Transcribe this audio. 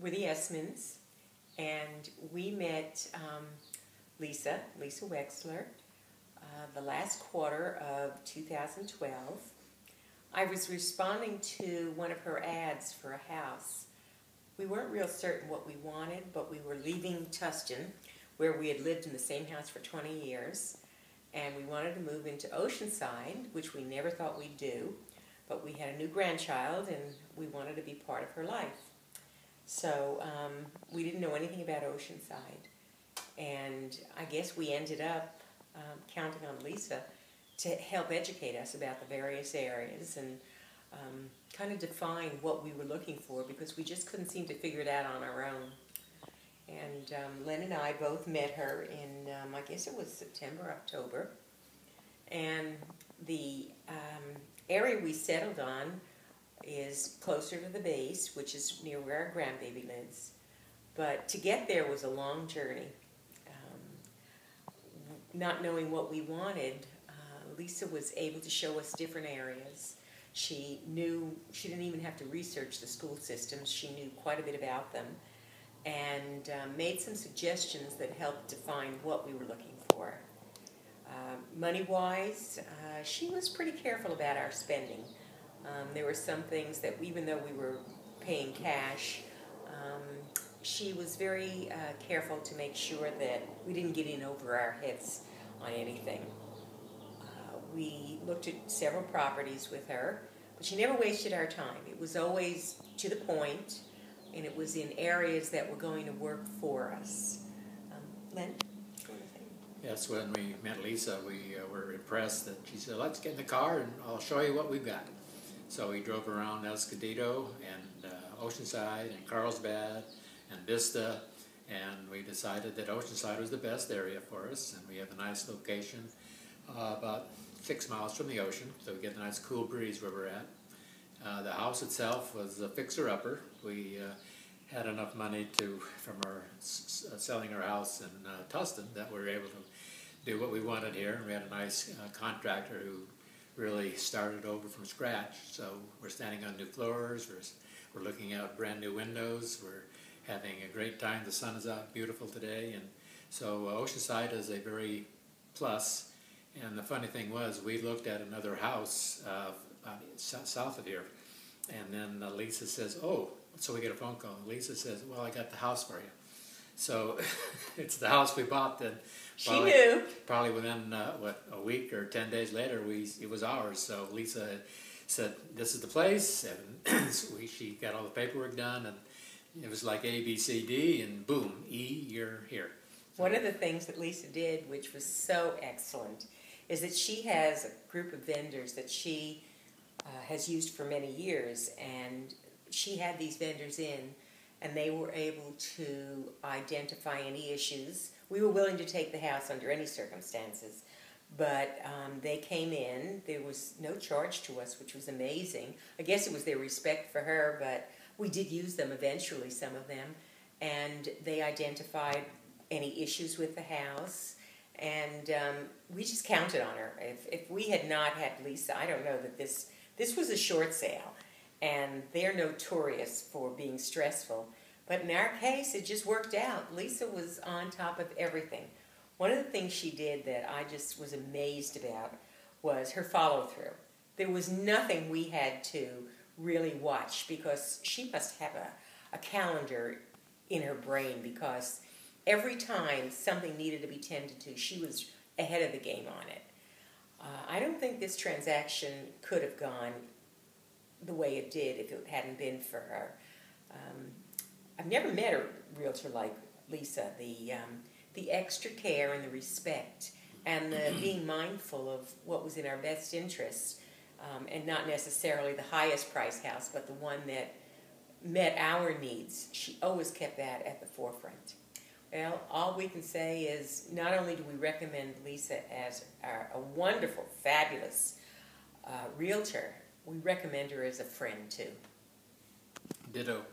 We're the Essmans, and we met Lisa Wexler, the last quarter of 2012. I was responding to one of her ads for a house. We weren't real certain what we wanted, but we were leaving Tustin, where we had lived in the same house for 20 years, and we wanted to move into Oceanside, which we never thought we'd do, but we had a new grandchild, and we wanted to be part of her life. So we didn't know anything about Oceanside, and I guess we ended up counting on Lisa to help educate us about the various areas and kind of define what we were looking for, because we just couldn't seem to figure it out on our own. And Len and I both met her in, I guess it was September, October, and the area we settled on is closer to the base, which is near where our grandbaby lives. But to get there was a long journey. Not knowing what we wanted, Lisa was able to show us different areas. She didn't even have to research the school systems. She knew quite a bit about them, and made some suggestions that helped define what we were looking for. Money-wise, she was pretty careful about our spending. There were some things that, even though we were paying cash, she was very careful to make sure that we didn't get in over our heads on anything. We looked at several properties with her, but she never wasted our time. It was always to the point, and it was in areas that were going to work for us. Len? Yes, when we met Lisa, we were impressed that she said, "Let's get in the car and I'll show you what we've got." So we drove around Escondido and Oceanside and Carlsbad and Vista, and we decided that Oceanside was the best area for us, and we have a nice location about 6 miles from the ocean, so we get a nice cool breeze where we're at. The house itself was a fixer-upper. We had enough money from our selling our house in Tustin that we were able to do what we wanted here, and we had a nice contractor who really started over from scratch. So we're standing on new floors, we're looking out brand new windows, we're having a great time. The sun is out beautiful today, and so Oceanside is a very plus. And the funny thing was, we looked at another house south of here, and then Lisa says, "Oh," so we get a phone call, and Lisa says, "Well, I got the house for you." So it's the house we bought then. She knew. Probably within, a week or 10 days later, it was ours. So Lisa said, "This is the place," and she got all the paperwork done, and it was like A, B, C, D, and boom, E, you're here. One of the things that Lisa did, which was so excellent, is that she has a group of vendors that she has used for many years, and she had these vendors in, and they were able to identify any issues. We were willing to take the house under any circumstances, but they came in. There was no charge to us, which was amazing. I guess it was their respect for her, but we did use them eventually, some of them, and they identified any issues with the house, and we just counted on her. If we had not had Lisa, I don't know that this was a short sale, and they're notorious for being stressful. But in our case, it just worked out. Lisa was on top of everything. One of the things she did that I just was amazed about was her follow-through. There was nothing we had to really watch, because she must have a calendar in her brain, because every time something needed to be tended to, she was ahead of the game on it. I don't think this transaction could have gone the way it did if it hadn't been for her. I've never met a realtor like Lisa. The extra care and the respect and the being mindful of what was in our best interests, and not necessarily the highest price house, but the one that met our needs. She always kept that at the forefront. Well, all we can say is not only do we recommend Lisa as a wonderful, fabulous realtor, we recommend her as a friend too. Ditto.